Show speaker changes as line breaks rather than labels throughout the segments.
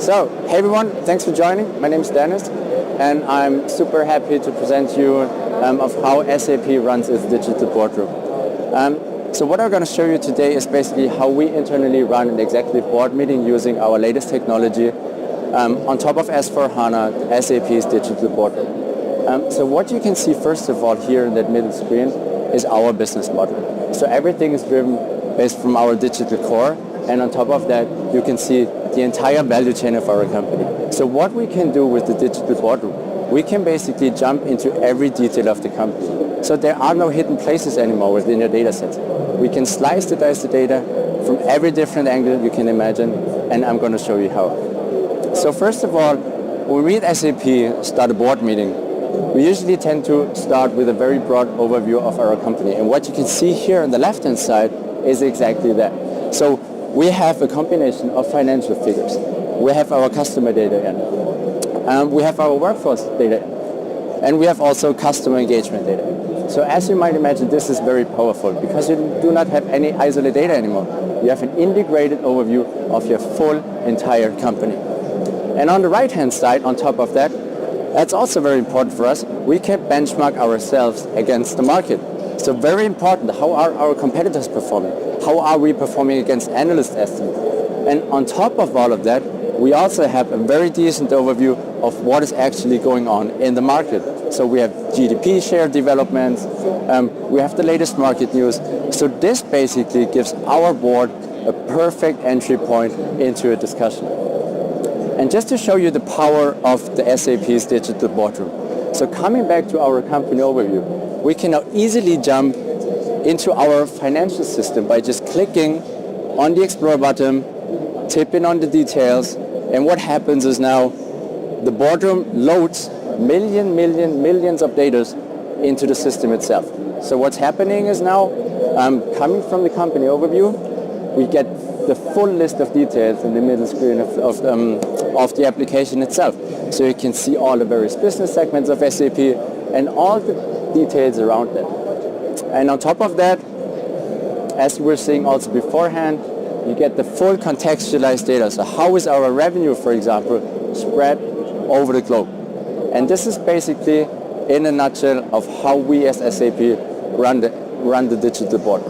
So, hey everyone, thanks for joining. My name is Dennis, and I'm super happy to present you of how SAP runs its digital boardroom. So what I'm going to show you today is basically how we internally run an executive board meeting using our latest technology on top of S/4HANA, SAP's digital boardroom. So what you can see first of all here in that middle screen is our business model. So everything is driven based from our digital core, and on top of that you can see the entire value chain of our company. So what we can do with the digital boardroom, we can basically jump into every detail of the company. So there are no hidden places anymore within your data set. We can slice and dice the data from every different angle you can imagine, and I'm going to show you how. So first of all, when we at SAP start a board meeting, we usually tend to start with a very broad overview of our company. And what you can see here on the left-hand side is exactly that. So we have a combination of financial figures. We have our customer data in. We have our workforce data in. And we have also customer engagement data. So as you might imagine, this is very powerful because you do not have any isolated data anymore. You have an integrated overview of your full entire company. And on the right-hand side, on top of that, that's also very important for us. We can benchmark ourselves against the market. So very important, how are our competitors performing? How are we performing against analyst estimates? And on top of all of that, we also have a very decent overview of what is actually going on in the market. So we have GDP share developments, we have the latest market news. So this basically gives our board a perfect entry point into a discussion. And just to show you the power of the SAP's digital boardroom. So coming back to our company overview, we can now easily jump into our financial system by just clicking on the Explore button, tipping on the details, and what happens is now the boardroom loads millions of data into the system itself. So what's happening is now, coming from the company overview, we get the full list of details in the middle screen of the application itself. So you can see all the various business segments of SAP and all the details around that. And on top of that, as we were seeing also beforehand, you get the full contextualized data. So how is our revenue, for example, spread over the globe? And this is basically, in a nutshell, of how we as SAP run the digital board.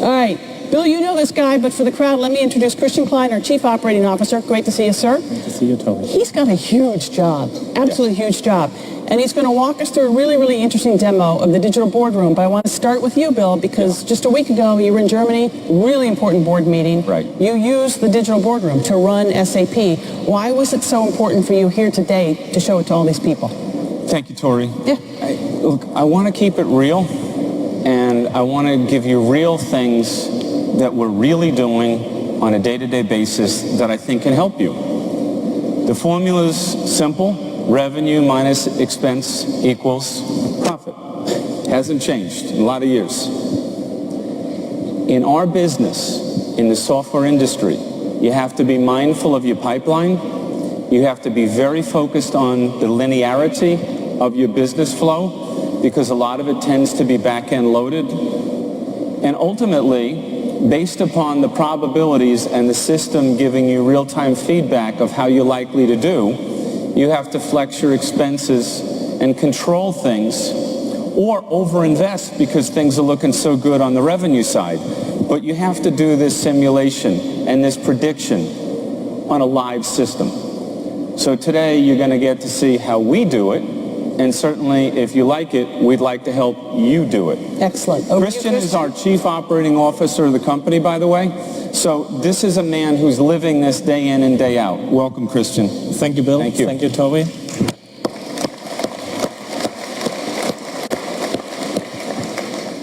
All right, Bill, you know this guy, but for the crowd, let me introduce Christian Klein, our Chief Operating Officer. Great to see you, sir.
Great to see you, Tony.
He's got a huge job, absolutely huge job. And he's going to walk us through a really interesting demo of the digital boardroom. But I want to start with you, Bill, because just a week ago, you were in Germany, really important board meeting.
Right.
You used the digital boardroom to run SAP. Why was it so important for you here today to show it to all these people?
Thank you, Tori.
Yeah.
Look, I want to keep it real, and I want to give you real things that we're really doing on a day-to-day basis that I think can help you. The formula's simple. Revenue minus expense equals profit. Hasn't changed in a lot of years. In our business, in the software industry, you have to be mindful of your pipeline. You have to be very focused on the linearity of your business flow, because a lot of it tends to be back-end loaded. And ultimately, based upon the probabilities and the system giving you real-time feedback of how you're likely to do, you have to flex your expenses and control things, or overinvest because things are looking so good on the revenue side. But you have to do this simulation and this prediction on a live system. So today you're going to get to see how we do it, and certainly if you like it, we'd like to help you do it.
Excellent.
Christian is our Chief Operating Officer of the company, by the way. So this is a man who's living this day in and day out. Welcome, Christian.
Thank you, Bill.
Thank you.
Thank you, Tori.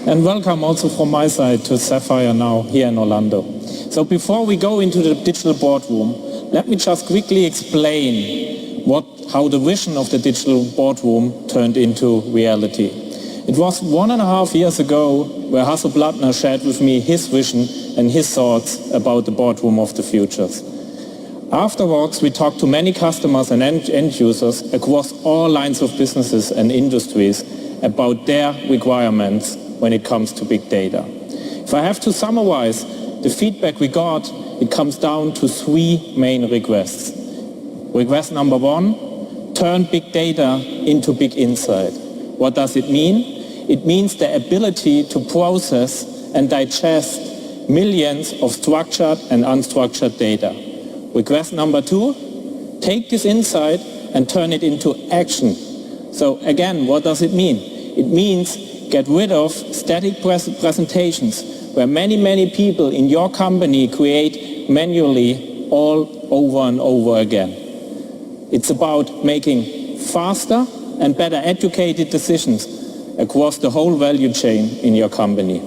And welcome also from my side to Sapphire now here in Orlando. So before we go into the digital boardroom, let me just quickly explain how the vision of the digital boardroom turned into reality. It was 1.5 years ago where Hasso Blattner shared with me his vision and his thoughts about the boardroom of the futures. Afterwards, we talked to many customers and end users across all lines of businesses and industries about their requirements when it comes to big data. If I have to summarize the feedback we got, it comes down to 3 main requests. Request number 1, turn big data into big insight. What does it mean? It means the ability to process and digest millions of structured and unstructured data. Request number 2, take this insight and turn it into action. So again, what does it mean? It means get rid of static presentations where many people in your company create manually all over and over again. It's about making faster and better educated decisions across the whole value chain in your company.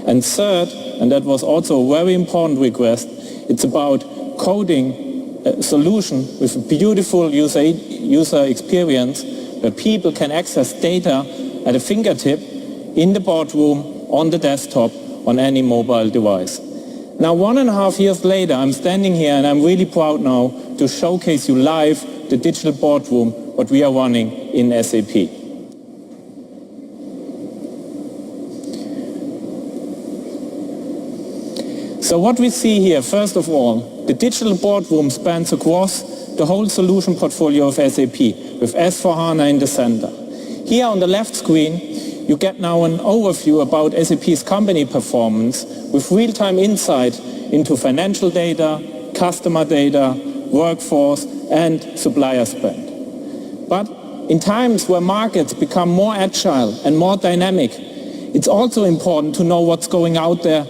And third, and that was also a very important request, it's about coding a solution with a beautiful user experience where people can access data at a fingertip in the boardroom, on the desktop, on any mobile device. Now 1.5 years later, I'm standing here and I'm really proud now to showcase you live the digital boardroom, what we are running in SAP. So what we see here, first of all, the digital boardroom spans across the whole solution portfolio of SAP with S/4HANA in the center. Here on the left screen, you get now an overview about SAP's company performance with real-time insight into financial data, customer data, workforce, and supplier spend. But in times where markets become more agile and more dynamic, it's also important to know what's going on there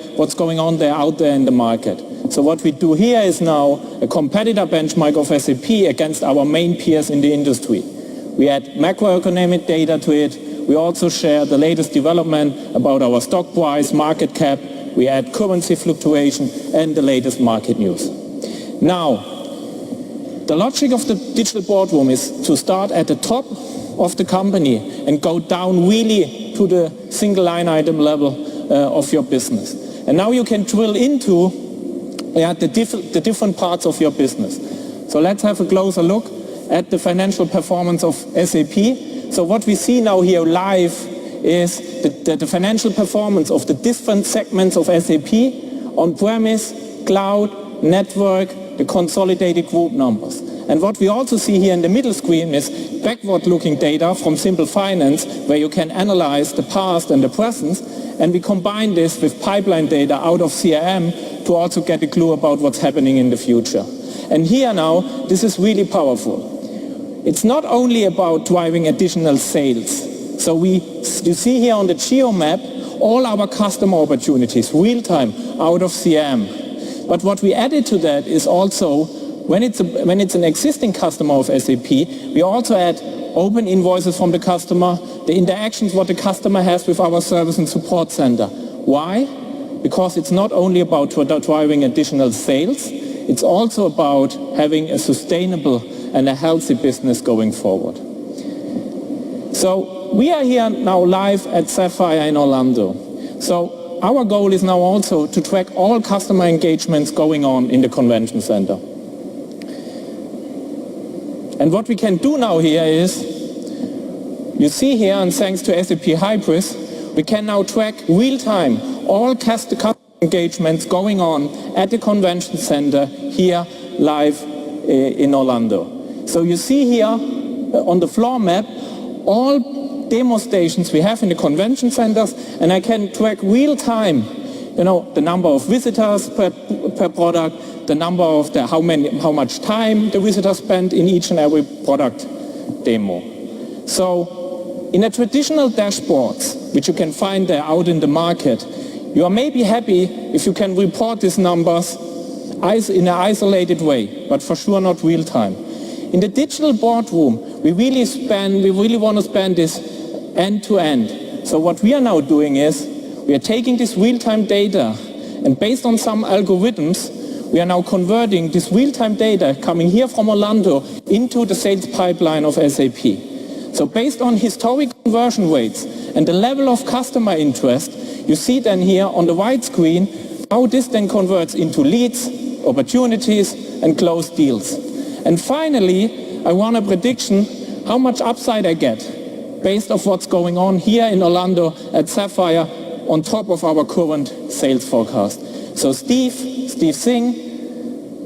in the market. So what we do here is now a competitor benchmark of SAP against our main peers in the industry. We add macroeconomic data to it. We also share the latest development about our stock price, market cap. We add currency fluctuation and the latest market news. Now, the logic of the digital boardroom is to start at the top of the company and go down really to the single line item level of your business. And now you can drill into the different parts of your business. So let's have a closer look at the financial performance of SAP. So what we see now here live is the financial performance of the different segments of SAP, on-premise, cloud, network, the consolidated group numbers. And what we also see here in the middle screen is backward-looking data from Simple Finance, where you can analyze the past and the present, and we combine this with pipeline data out of CRM to also get a clue about what's happening in the future. And here now, this is really powerful. It's not only about driving additional sales. So you see here on the geo map all our customer opportunities, real-time, out of CRM. But what we added to that is also, when it's an existing customer of SAP, we also add open invoices from the customer, the interactions what the customer has with our service and support center. Why? Because it's not only about driving additional sales, it's also about having a sustainable and a healthy business going forward. So we are here now live at Sapphire in Orlando. So our goal is now also to track all customer engagements going on in the convention center. And what we can do now here is, you see here, and thanks to SAP Hybris, we can now track real-time all customer engagements going on at the convention center here live in Orlando. So you see here on the floor map all demo stations we have in the convention centers, and I can track real-time, the number of visitors per product, the number of how much time the visitors spend in each and every product demo. So in a traditional dashboards, which you can find there out in the market, you are maybe happy if you can report these numbers in an isolated way, but for sure not real time. In the digital boardroom, we really want to span this end to end. So what we are now doing is, we are taking this real-time data, and based on some algorithms, we are now converting this real-time data coming here from Orlando into the sales pipeline of SAP. So based on historic conversion rates and the level of customer interest, you see then here on the white screen how this then converts into leads, opportunities, and closed deals. And finally, I want a prediction how much upside I get based on what's going on here in Orlando at Sapphire on top of our current sales forecast. So Steve Singh,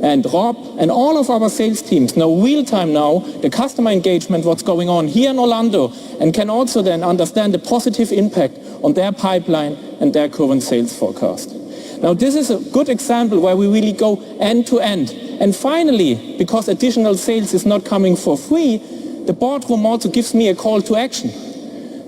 and Rob and all of our sales teams know real time now the customer engagement, what's going on here in Orlando, and can also then understand the positive impact on their pipeline and their current sales forecast. Now this is a good example where we really go end to end. And finally, because additional sales is not coming for free, the boardroom also gives me a call to action.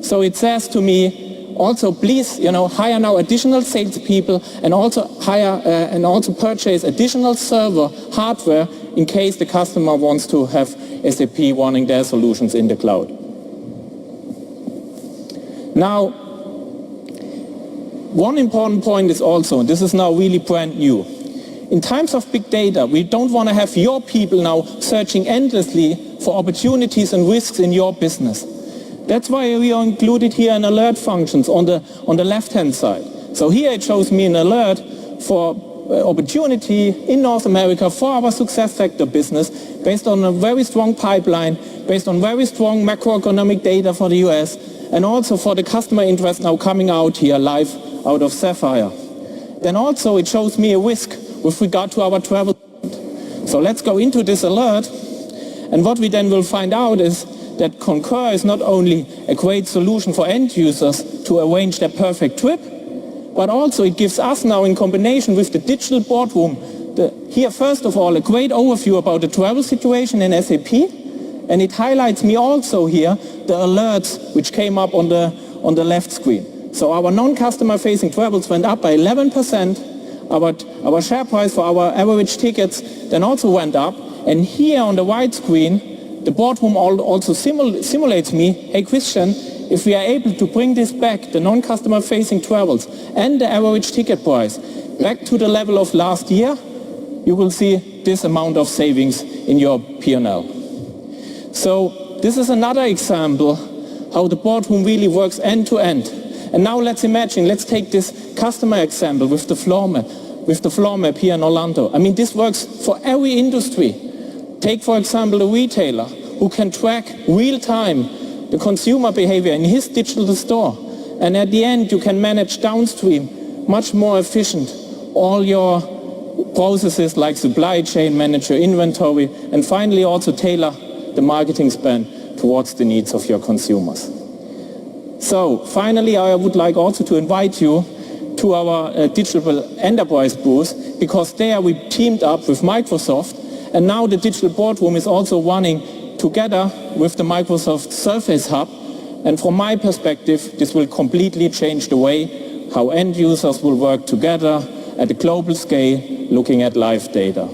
So it says to me, also please, hire now additional salespeople and also hire and also purchase additional server hardware in case the customer wants to have SAP running their solutions in the cloud. Now, one important point is also, and this is now really brand new, in times of big data, we don't want to have your people now searching endlessly for opportunities and risks in your business. That's why we are included here in alert functions on the left-hand side. So here it shows me an alert for opportunity in North America for our SuccessFactors business based on a very strong pipeline, based on very strong macroeconomic data for the US, and also for the customer interest now coming out here live out of Sapphire. Then also it shows me a risk with regard to our travel. So let's go into this alert, and what we then will find out is that Concur is not only a great solution for end users to arrange their perfect trip, but also it gives us now in combination with the digital boardroom, here first of all a great overview about the travel situation in SAP, and it highlights me also here the alerts which came up on the left screen. So our non-customer facing travels went up by 11%, our share price for our average tickets then also went up, and here on the right screen the boardroom also simulates me, hey Christian, if we are able to bring this back, the non-customer facing travels and the average ticket price back to the level of last year, you will see this amount of savings in your P&L. So this is another example how the boardroom really works end to end. And now let's take this customer example with the floor map here in Orlando. I mean, this works for every industry. Take, for example, a retailer who can track real-time the consumer behavior in his digital store. And at the end, you can manage downstream, much more efficient, all your processes like supply chain, manage your inventory, and finally also tailor the marketing spend towards the needs of your consumers. So finally, I would like also to invite you to our digital enterprise booth, because there we teamed up with Microsoft. And now the digital boardroom is also running together with the Microsoft Surface Hub. And from my perspective, this will completely change the way how end users will work together at a global scale, looking at live data.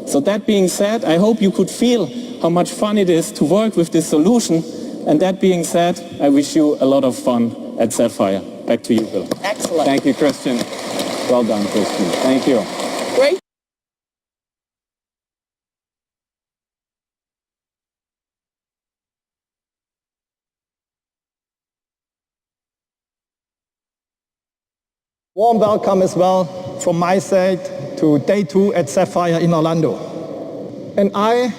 So that being said, I hope you could feel how much fun it is to work with this solution. And that being said, I wish you a lot of fun at Sapphire. Back to you, Bill.
Excellent.
Thank you, Christian. Well done, Christian. Thank you.
Great.
Warm welcome as well from my side to day 2 at Sapphire in Orlando. And I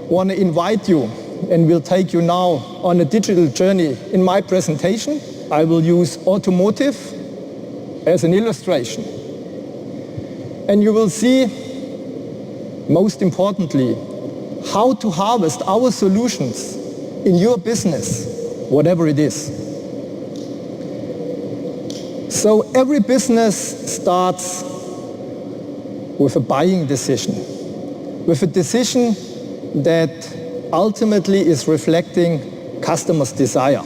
want to invite you, and will take you now on a digital journey. In my presentation, I will use automotive as an illustration. And you will see, most importantly, how to harvest our solutions in your business, whatever it is. So every business starts with a buying decision, with a decision that ultimately is reflecting customers' desire.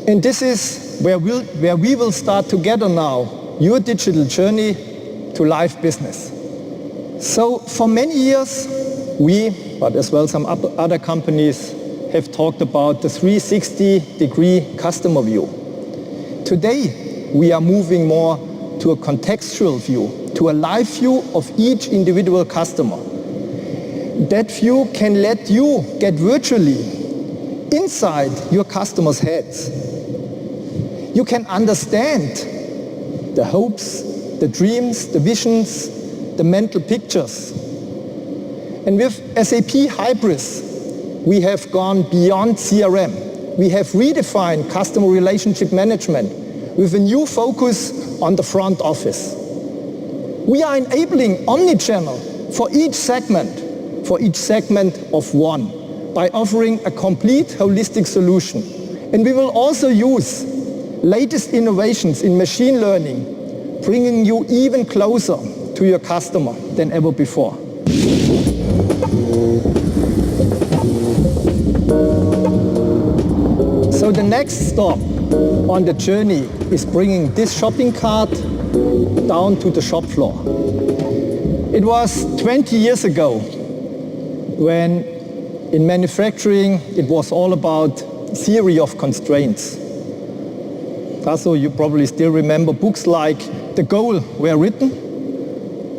And this is where we will start together now your digital journey to live business. So for many years, we, but as well some other companies, have talked about the 360-degree customer view. Today, we are moving more to a contextual view, to a live view of each individual customer. That view can let you get virtually inside your customers' heads. You can understand the hopes, the dreams, the visions, the mental pictures. And with SAP Hybris, we have gone beyond CRM. We have redefined customer relationship management with a new focus on the front office. We are enabling omnichannel for each segment of one, by offering a complete holistic solution. And we will also use latest innovations in machine learning, bringing you even closer to your customer than ever before. So the next stop on the journey is bringing this shopping cart down to the shop floor. It was 20 years ago when in manufacturing it was all about theory of constraints. Also, you probably still remember books like The Goal were written.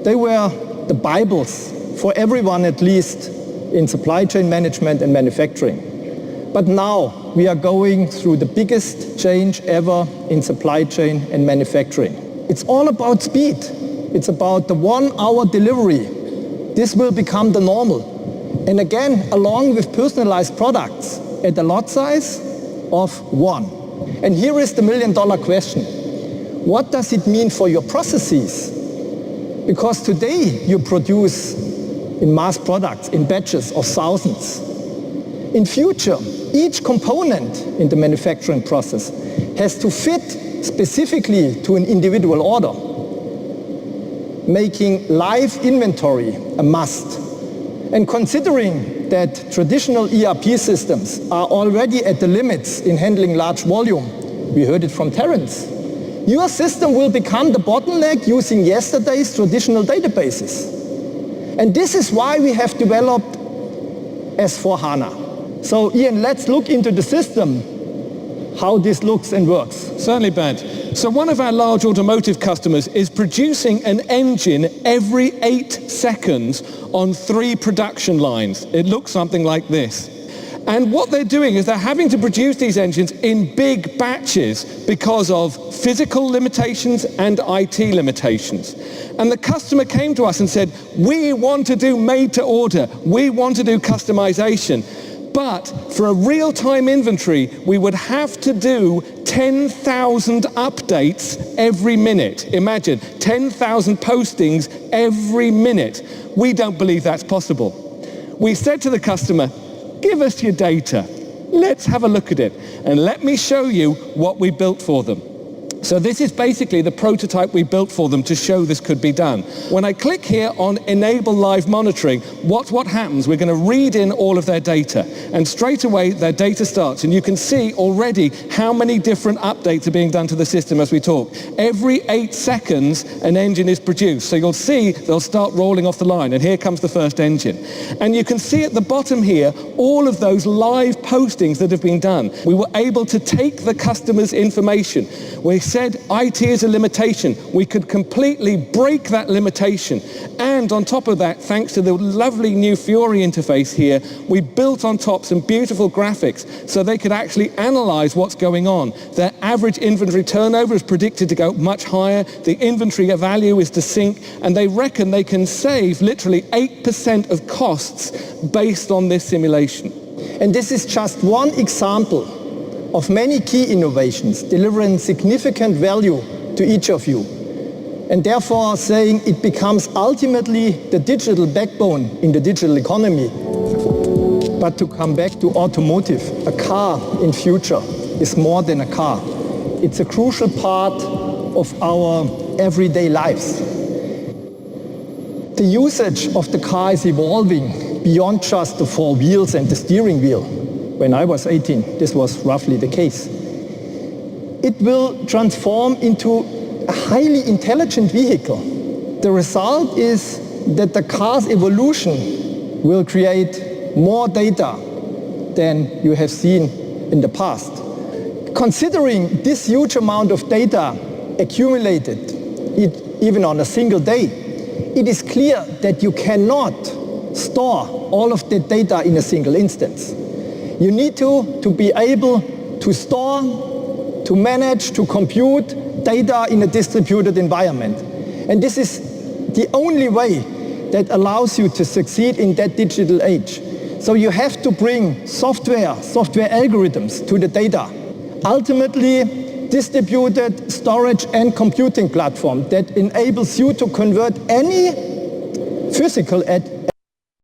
They were the Bibles for everyone, at least in supply chain management and manufacturing. But now we are going through the biggest change ever in supply chain and manufacturing. It's all about speed. It's about the 1 hour delivery. This will become the normal. And again, along with personalized products at a lot size of 1. And here is the million-dollar question. What does it mean for your processes? Because today you produce in mass products, in batches of thousands. In future, each component in the manufacturing process has to fit specifically to an individual order, making live inventory a must. And considering that traditional ERP systems are already at the limits in handling large volume, we heard it from Terence, your system will become the bottleneck using yesterday's traditional databases. And this is why we have developed S/4HANA. So Ian, let's look into the system, how this looks and works.
Certainly, Bernd. So one of our large automotive customers is producing an engine every 8 seconds on 3 production lines. It looks something like this. And what they're doing is they're having to produce these engines in big batches because of physical limitations and IT limitations. And the customer came to us and said, we want to do made to order. We want to do customization. But for a real-time inventory, we would have to do 10,000 updates every minute. Imagine, 10,000 postings every minute. We don't believe that's possible. We said to the customer, give us your data. Let's have a look at it. And let me show you what we built for them. So this is basically the prototype we built for them to show this could be done. When I click here on Enable Live Monitoring, what happens? We're going to read in all of their data. And straight away, their data starts. And you can see already how many different updates are being done to the system as we talk. Every 8 seconds, an engine is produced. So you'll see they'll start rolling off the line. And here comes the first engine. And you can see at the bottom here, all of those live postings that have been done. We were able to take the customer's information. We said IT is a limitation. We could completely break that limitation. And on top of that, thanks to the lovely new Fiori interface here, we built on top some beautiful graphics so they could actually analyze what's going on. Their average inventory turnover is predicted to go much higher. The inventory value is to sink. And they reckon they can save literally 8% of costs based on this simulation.
And this is just one example of many key innovations delivering significant value to each of you, and therefore saying it becomes ultimately the digital backbone in the digital economy. But to come back to automotive, a car in future is more than a car. It's a crucial part of our everyday lives. The usage of the car is evolving beyond just the 4 wheels and the steering wheel. When I was 18, this was roughly the case. It will transform into a highly intelligent vehicle. The result is that the car's evolution will create more data than you have seen in the past. Considering this huge amount of data accumulated, even on a single day, it is clear that you cannot store all of the data in a single instance. You need to be able to store, to manage, to compute data in a distributed environment. And this is the only way that allows you to succeed in that digital age. So you have to bring software algorithms to the data. Ultimately, distributed storage and computing platform that enables you to convert any physical